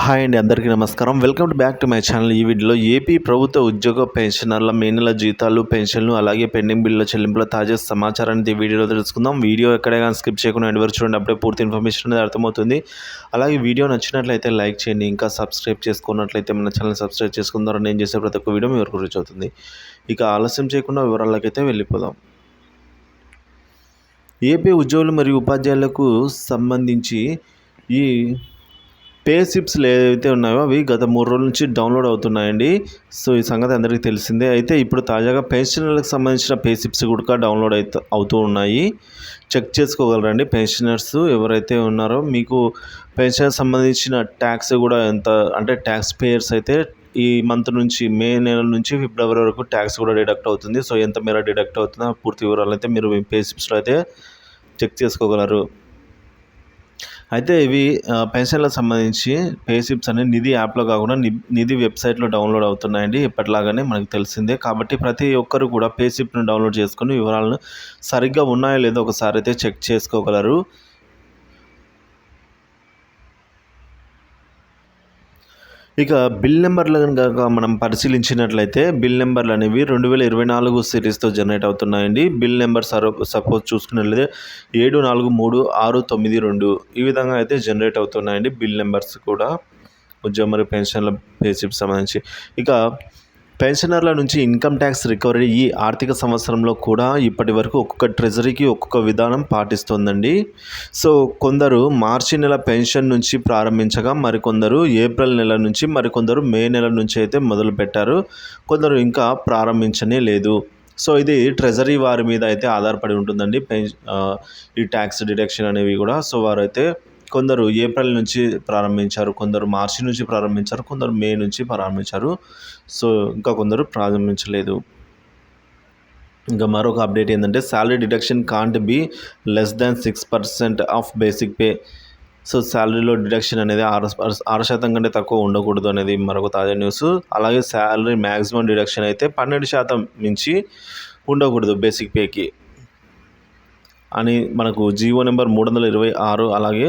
Hi అండి, అందరికీ నమస్కారం. Welcome back to my channel. ఈ వీడియోలో ఏపీ ప్రభుత్వ ఉద్యోగ పెన్షనర్ల మే నెల జీతాలు, పెన్షన్లు అలాగే పెండింగ్ బిల్లుల చెల్లింపుల తాజా సమాచారాన్ని ఈ వీడియోలో తెలుసుకుందాం. వీడియో ఎక్కడే కానీ స్కిప్ చేయకుండా ఎండ్ వరకు చూడండి, అప్పుడే పూర్తి ఇన్ఫర్మేషన్ అనేది అర్థమవుతుంది. అలాగే వీడియో నచ్చినట్లయితే లైక్ చేయండి. ఇంకా సబ్స్క్రైబ్ చేసుకున్నట్లయితే మన ఛానల్ సబ్స్క్రైబ్ చేసుకుందాం. నేను చేసే ప్రతి ఒక్క వీడియో మీ వరకు రీచ్ అవుతుంది. ఇక ఆలస్యం చేయకుండా వివరాలకైతే వెళ్ళిపోదాం. ఏపీ ఉద్యోగులు మరియు ఉపాధ్యాయులకు సంబంధించి ఈ పే స్లిప్స్లు ఏవైతే ఉన్నాయో అవి గత 3 రోజుల నుంచి డౌన్లోడ్ అవుతున్నాయండి. సో ఈ సంగతి అందరికీ తెలిసిందే. అయితే ఇప్పుడు తాజాగా పెన్షనర్లకు సంబంధించిన పే స్లిప్స్ కూడా డౌన్లోడ్ అవుతూ ఉన్నాయి. చెక్ చేసుకోగలరండి. పెన్షనర్స్ ఎవరైతే ఉన్నారో మీకు పెన్షన్ సంబంధించిన ట్యాక్స్ కూడా ఎంత అంటే ట్యాక్స్ పేయర్స్ అయితే ఈ మంత్ నుంచి మే నెల నుంచి ఫిబ్రవరి వరకు ట్యాక్స్ కూడా డిడక్ట్ అవుతుంది. సో ఎంత మేర డిడక్ట్ అవుతుందో పూర్తి వివరాలు అయితే మీరు పే స్లిప్స్లో అయితే చెక్ చేసుకోగలరు. అయితే ఇవి పెన్షన్లకు సంబంధించి పే స్లిప్స్ అనేవి నిధి యాప్లో కాకుండా నిధి వెబ్సైట్లో డౌన్లోడ్ అవుతున్నాయండి. ఎప్పటిలాగానే మనకు తెలిసిందే. కాబట్టి ప్రతి ఒక్కరు కూడా పే స్లిప్ను డౌన్లోడ్ చేసుకొని వివరాలను సరిగ్గా ఉన్నాయో లేదో ఒకసారి అయితే చెక్ చేసుకోగలరు. ఇక బిల్ నెంబర్లను కనుక మనం పరిశీలించినట్లయితే బిల్ నెంబర్లు అనేవి 2024 సిరీస్తో జనరేట్ అవుతున్నాయండి. బిల్ నెంబర్ సపోజ్ చూసుకున్నట్లయితే 743692 ఈ విధంగా అయితే జనరేట్ అవుతున్నాయండి బిల్ నెంబర్స్ కూడా ఉద్యోగ మరియు పెన్షన్ల పే స్లిప్ సంబంధించి. ఇక పెన్షనర్ల నుంచి ఇన్కమ్ ట్యాక్స్ రికవరీ ఈ ఆర్థిక సంవత్సరంలో కూడా ఇప్పటి వరకు ఒక్కొక్క ట్రెజరీకి ఒక్కొక్క విధానం పాటిస్తోందండి. సో కొందరు మార్చి నెల పెన్షన్ నుంచి ప్రారంభించగా మరికొందరు ఏప్రిల్ నెల నుంచి, మరికొందరు మే నెల నుంచి అయితే మొదలుపెట్టారు. కొందరు ఇంకా ప్రారంభించనే లేదు. సో ఇది ట్రెజరీ వారి మీద అయితే ఆధారపడి ఉంటుందండి. ఈ ట్యాక్స్ డిడక్షన్ అనేవి కూడా. సో వారైతే కొందరు ఏప్రిల్ నుంచి ప్రారంభించారు, కొందరు మార్చి నుంచి ప్రారంభించారు, కొందరు మే నుంచి ప్రారంభించారు. సో ఇంకా కొందరు ప్రారంభించలేదు. ఇంకా మరొక అప్డేట్ ఏంటంటే salary deduction can't be less than 6% of basic pay. So శాలరీలో డిడక్షన్ అనేది 6% కంటే తక్కువ ఉండకూడదు అనేది మరొక తాజా న్యూస్. అలాగే శాలరీ మ్యాక్సిమం డిడక్షన్ అయితే 12% మించి ఉండకూడదు బేసిక్ పేకి అని మనకు జీవో నెంబర్ 326. అలాగే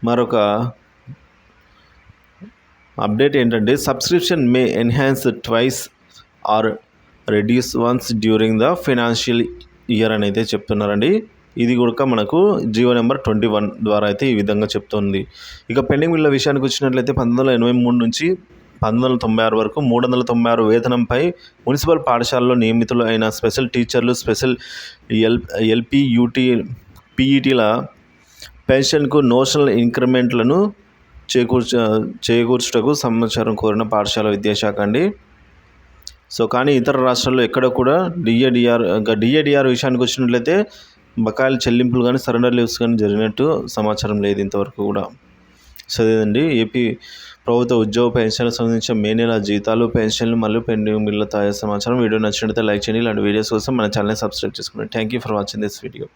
మరొక అప్డేట్ ఏంటంటే subscription May enhance twice or reduce once during the financial year అని అయితే చెప్తున్నారండి. ఇది కూడా మనకు జీవో నెంబర్ 21 ద్వారా అయితే ఈ విధంగా చెప్తుంది. ఇక పెండింగ్ బిల్ల విషయానికి వచ్చినట్లయితే 1983 నుంచి 1996 వరకు 396 వేతనంపై మున్సిపల్ పాఠశాలలో నియమితులు అయిన స్పెషల్ టీచర్లు, స్పెషల్ పీఈటీల పెన్షన్కు నోషనల్ ఇంక్రిమెంట్లను చేకూర్చుటకు సమాచారం కోరిన పాఠశాల విద్యాశాఖ అండి. సో కానీ ఇతర రాష్ట్రాల్లో ఎక్కడ కూడా డిఏడిఆర్ విషయానికి వచ్చినట్లయితే బకాయిల చెల్లింపులు కానీ సరెండర్ లీవ్స్ కానీ జరిగినట్టు సమాచారం లేదు ఇంతవరకు కూడా. సో ఇదండి ఏపీ ప్రభుత్వ ఉద్యోగ పెన్షన్లకు సంబంధించిన మే నెల జీతాలు, పెన్షన్లు మరియు పెండింగ్ బిల్లుల తాజా సమాచారం. వీడియో నచ్చినట్లయితే లైక్ చేయండి. ఇలాంటి వీడియోస్ కోసం మన ఛానల్ని సబ్స్క్రైబ్ చేసుకోండి. Thank you for watching this video.